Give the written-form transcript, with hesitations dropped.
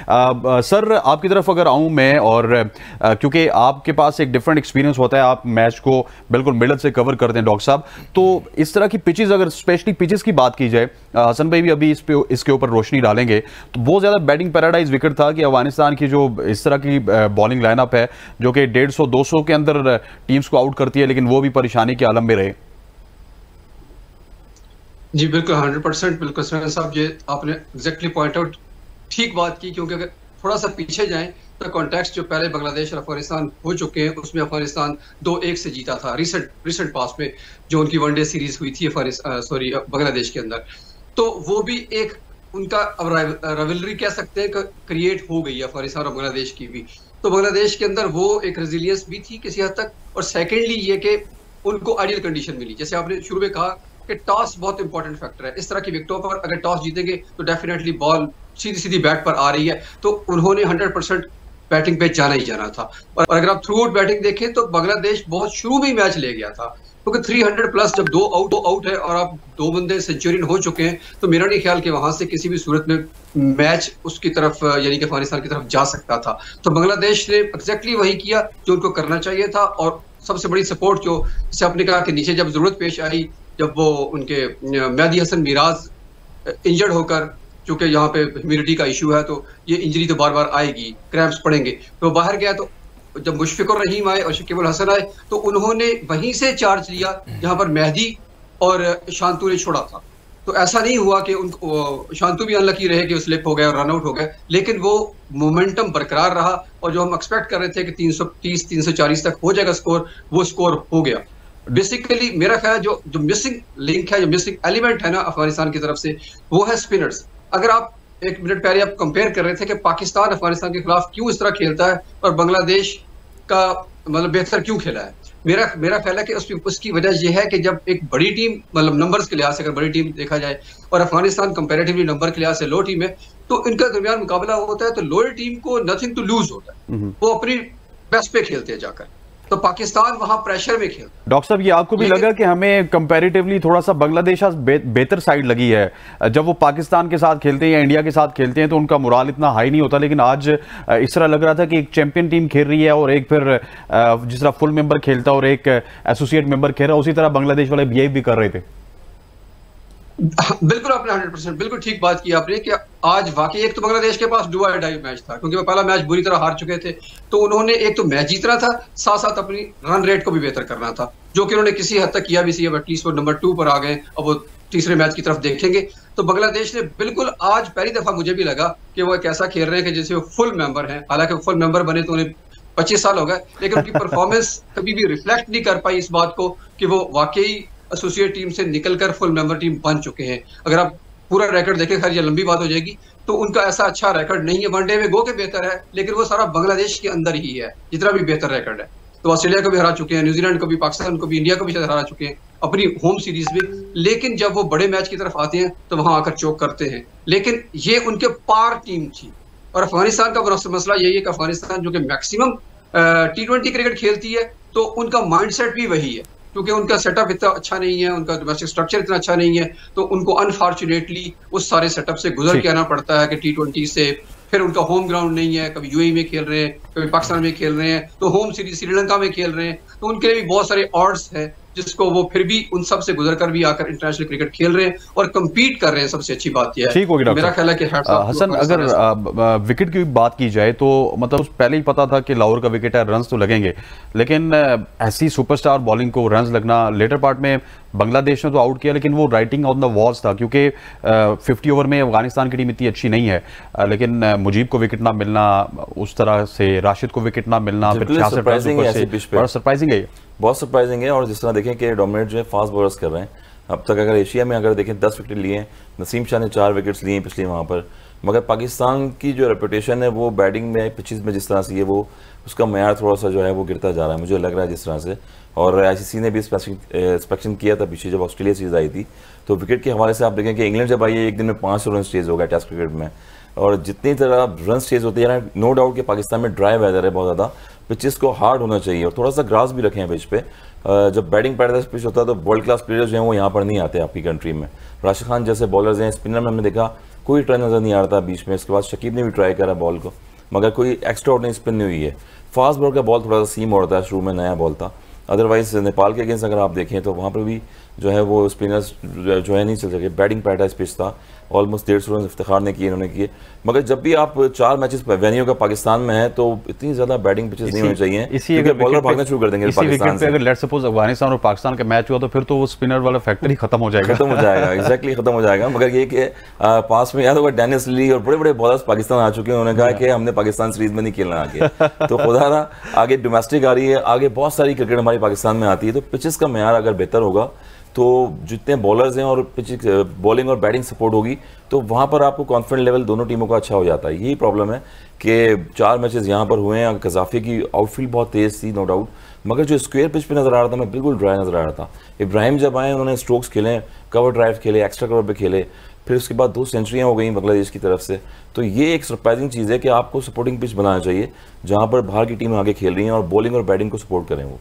Sir आपकी तरफ अगर आऊं मैं, और क्योंकि आपके पास एक डिफरेंट एक्सपीरियंस होता है, आप मैच को बिल्कुल मिडल से कवर करते हैं डॉक्टर साहब, तो इस तरह की पिचेस, अगर स्पेशली पिचेस की बात की जाए, हसन भाई भी अभी इसके ऊपर रोशनी डालेंगे, तो बहुत ज्यादा बैटिंग पैराडाइज विकेट था कि अफगानिस्तान की जो इस तरह की बॉलिंग लाइनअप है जो कि 150-200 के अंदर टीम्स को आउट करती है, लेकिन वो भी परेशानी के आलम में रहे। जी बिल्कुल 100% बिल्कुल सुहेल साहब, ये आपने एग्जैक्टली पॉइंट आउट ठीक बात की, क्योंकि अगर थोड़ा सा पीछे जाएं तो कॉन्टेक्स्ट जो पहले बांग्लादेश और अफगानिस्तान हो चुके हैं उसमें अफगानिस्तान 2-1 से जीता था रिसेंट पास में, जो उनकी वनडे सीरीज हुई थी बांग्लादेश के अंदर। तो वो भी एक उनका राइवलरी कह सकते हैं क्रिएट हो गई है अफगानिस्तान और बांग्लादेश की भी। तो बांग्लादेश के अंदर वो एक रेजिलियंस भी थी किसी हद तक, और सेकेंडली ये कि उनको आइडियल कंडीशन मिली। जैसे आपने शुरू में कहा कि टॉस बहुत इंपॉर्टेंट फैक्टर है। इस तरह की विकेटों पर अगर टॉस जीतेंगे तो डेफिनेटली बॉल सीधी सीधी बैट पर आ रही है, तो उन्होंने 100% बैटिंग पे जाना ही जाना था। और अगर आप थ्रू आउट बैटिंग देखें तो बांग्लादेश बहुत शुरू में ही मैच ले गया था, क्योंकि 300 प्लस जब दो आउट है और आप 2 बंदे सेंचुरियन हो चुके हैं, तो मेरा नहीं ख्याल कि वहां से किसी भी सूरत में मैच उसकी तरफ यानी कि अफगानिस्तान की तरफ जा सकता था। तो बांग्लादेश ने एग्जैक्टली वही किया जो उनको करना चाहिए था। और सबसे बड़ी सपोर्ट जो, जैसे आपने कहा कि नीचे जब जरूरत पेश आई, जब वो उनके मेहदी हसन मिराज इंजर्ड होकर, क्योंकि यहाँ पे ह्यूमिडिटी का इशू है तो ये इंजरी तो बार बार आएगी, क्रैम्प्स पड़ेंगे, तो बाहर गया, तो जब मुशफिकुर रहीम आए और शकीबुल हसन आए तो उन्होंने वहीं से चार्ज लिया जहां पर मेहदी और शांतु ने छोड़ा था। तो ऐसा नहीं हुआ कि उनको शांतु भी अनलकी रहे कि वो स्लिप हो गए और रन आउट हो गए, लेकिन वो मोमेंटम बरकरार रहा, और जो हम एक्सपेक्ट कर रहे थे कि 330-340 तक हो जाएगा स्कोर, वो स्कोर हो गया। बेसिकली मेरा ख्याल जो मिसिंग लिंक है, जो मिसिंग एलिमेंट है ना अफगानिस्तान की तरफ से, वो है स्पिनर्स। अगर आप 1 मिनट पहले आप कंपेयर कर रहे थे कि पाकिस्तान अफगानिस्तान के खिलाफ क्यों इस तरह खेलता है और बांग्लादेश का मतलब बेहतर क्यों खेला है, मेरा ख्याल है कि उसकी वजह यह है कि जब एक बड़ी टीम, मतलब नंबर्स के लिहाज से अगर बड़ी टीम देखा जाए और अफगानिस्तान कंपैरेटिवली नंबर के लिहाज से लो टीम है, तो इनका दरमियान मुकाबला होता है तो लोअर टीम को नथिंग टू लूज होता है, वो अपनी बेस्ट पे खेलते हैं जाकर। तो पाकिस्तान वहां प्रेशर में खेल। डॉक्टर साहब, ये आपको भी लगा कि हमें कंपैरेटिवली थोड़ा सा बांग्लादेश बेहतर साइड लगी है? जब वो पाकिस्तान के साथ खेलते हैं या इंडिया के साथ खेलते हैं तो उनका मोराल इतना हाई नहीं होता, लेकिन आज इस तरह लग रहा था कि एक चैंपियन टीम खेल रही है और एक फिर जिस तरह फुल मेंबर खेलता और एक एसोसिएट मेंबर खेल रहा, उसी तरह बांग्लादेश वाले बिहेव भी कर रहे थे। बिल्कुल आपने 100% बिल्कुल ठीक बात की आपने कि आज वाकई एक तो बांग्लादेश के पास डू और डाई मैच था, क्योंकि वो पहला मैच बुरी तरह हार चुके थे, तो उन्होंने एक तो मैच जीतना था, साथ साथ अपनी रन रेट को भी बेहतर करना था, जो कि उन्होंने किसी हद तक किया भी। अब एटलीस्ट वो नंबर 2 पर आ गए, अब वो तीसरे मैच की तरफ देखेंगे। तो बांग्लादेश ने बिल्कुल आज पहली दफा मुझे भी लगा कि वो एक ऐसा खेल रहे हैं कि जैसे वो फुल मेंबर हैं। हालांकि फुल मेंबर बने तो उन्हें 25 साल हो गए, लेकिन उनकी परफॉर्मेंस कभी भी रिफ्लेक्ट नहीं कर पाई इस बात को कि वो वाकई एसोसिएट टीम से निकलकर फुल मेंबर टीम बन चुके हैं। अगर आप पूरा रिकॉर्ड देखें, खैर ये लंबी बात हो जाएगी, तो उनका ऐसा अच्छा रिकॉर्ड नहीं है। वनडे में गो के बेहतर है, लेकिन वो सारा बांग्लादेश के अंदर ही है जितना भी बेहतर रिकॉर्ड है। तो ऑस्ट्रेलिया को भी हरा चुके हैं, न्यूजीलैंड को भी, पाकिस्तान को भी, इंडिया को भी शायद हरा चुके हैं अपनी होम सीरीज में, लेकिन जब वो बड़े मैच की तरफ आते हैं तो वहां आकर चोक करते हैं। लेकिन ये उनके पार टीम थी। और अफगानिस्तान का मसला यही है कि अफगानिस्तान जो कि मैक्सिमम T20 क्रिकेट खेलती है, तो उनका माइंडसेट भी वही है, क्योंकि उनका सेटअप इतना अच्छा नहीं है, उनका डोमेस्टिक स्ट्रक्चर इतना अच्छा नहीं है, तो उनको अनफॉर्चुनेटली उस सारे सेटअप से गुजर के आना पड़ता है कि T20 से। फिर उनका होम ग्राउंड नहीं है, कभी यूएई में खेल रहे हैं, कभी पाकिस्तान में खेल रहे हैं, तो होम सीरीज श्रीलंका में खेल रहे हैं, तो उनके लिए भी बहुत सारे ऑड्स हैं जिसको वो फिर भी उन सब से गुजर कर भी आकर इंटरनेशनल क्रिकेट खेल रहे हैं और कंपीट कर रहे हैं। सबसे अच्छी बात यह है। ठीक होगी मेरा ख्याल है कि हसन, अगर विकेट की बात की जाए तो मतलब पहले ही पता था कि लाहौर का विकेट है, रन्स तो लगेंगे, लेकिन ऐसी सुपरस्टार बॉलिंग को रन्स लगना, लेटर पार्ट में बांग्लादेश ने तो आउट किया, लेकिन वो राइटिंग ऑन द वॉल्स था, क्योंकि 50 ओवर में अफगानिस्तान की टीम इतनी अच्छी नहीं है, लेकिन मुजीब को विकेट ना मिलना, उस तरह से राशिद को विकेट ना मिलना, फिर 66 बड़ा सरप्राइजिंग है, बहुत सरप्राइजिंग है। और जिस तरह देखें कि डोमिनेट जो है फास्ट बॉलर्स कर रहे हैं अब तक, अगर एशिया में अगर देखें 10 विकेट लिए, नसीम शाह ने 4 विकेट्स लिए पिछले वहाँ पर, मगर पाकिस्तान की जो रेपुटेशन है वो बैटिंग में पिचेस में जिस तरह से ये वो उसका मैार थोड़ा सा जो है वो गिरता जा रहा है, मुझे लग रहा है जिस तरह से। और आईसीसी ने भी इंस्पेक्शन किया था पीछे जब ऑस्ट्रेलिया सीरीज आई थी, तो विकेट के हवाले से आप देखें कि इंग्लैंड जब आई है एक दिन में 500 रन चेज हो गया टेस्ट क्रिकेट में, और जितनी तरह रन चेज होती है ना, नो डाउट कि पाकिस्तान में ड्राई वेदर है बहुत ज़्यादा, पिचेस को हार्ड होना चाहिए और थोड़ा सा ग्रास भी रखें हैं पिच पे। जब बैटिंग पैराडाइज पिच होता है तो वर्ल्ड क्लास प्लेयर्स जो हैं वो यहाँ पर नहीं आते आपकी कंट्री में। राशिद खान जैसे बॉलर्स हैं, स्पिनर में हमने देखा कोई ट्राई नज़र नहीं आ रहा था बीच में। इसके बाद शकीब ने भी ट्राई करा बॉल को, मगर कोई एक्स्ट्रा ऑर्डिनरी स्पिन नहीं हुई है। फास्ट बॉल का बॉल थोड़ा सा सीम हो रहा था, शुरू में नया बॉल था। अदरवाइज नेपाल के अगेंस्ट अगर आप देखें तो वहाँ पर भी जो है वो स्पिनर्स जो है नहीं चल सके। बैटिंग पैराडाइज पिच था, ऑलमोस्ट 150 रन इफ्तिखार ने किए, इन्होंने किए। मगर जब भी आप 4 मैचेस वेन्यू का पाकिस्तान में है तो इतनी ज़्यादा बैटिंग पिचेस नहीं होनी चाहिए, क्योंकि बॉलर भागना शुरू कर देंगे पाकिस्तान से। अगर लेट्स सपोज अफगानिस्तान और पाकिस्तान का मैच हुआ तो फिर तो वो स्पिनर वाला फैक्टर ही खत्म हो जाएगा। एग्जैक्टली खत्म हो जाएगा। मगर ये कि पास में याद होगा डेनिस ली और बड़े बड़े बॉलर्स पाकिस्तान आ चुके हैं, उन्होंने कहा कि हमने पाकिस्तान सीरीज में नहीं खेलना आगे। तो खुदा रहा आगे डोमेस्टिक आ रही है, आगे बहुत सारी क्रिकेट हमारी पाकिस्तान में आती है। तो पिचेस का मेयार अगर बेहतर होगा तो जितने बॉलर्स हैं और पिच बॉलिंग और बैटिंग सपोर्ट होगी तो वहाँ पर आपको कॉन्फिडेंस लेवल दोनों टीमों का अच्छा हो जाता है। यही प्रॉब्लम है कि 4 मैचेस यहाँ पर हुए हैं। कज़ाफ़ी की आउटफील्ड बहुत तेज़ थी नो डाउट, मगर जो स्क्वायर पिच पे नज़र आ रहा था मैं बिल्कुल ड्राई नज़र आ रहा था। इब्राहिम जब आए उन्होंने स्ट्रोक्स खेले, कवर ड्राइव खेले, एक्स्ट्रा कवर पे खेले, फिर उसके बाद 2 सेंचुरियाँ हो गई बांग्लादेश की तरफ से। तो ये एक सरप्राइजिंग चीज़ है कि आपको सपोर्टिंग पिच बनाना चाहिए जहाँ पर बाहर की टीमें आगे खेल रही हैं और बॉलिंग और बैटिंग को सपोर्ट करें वो।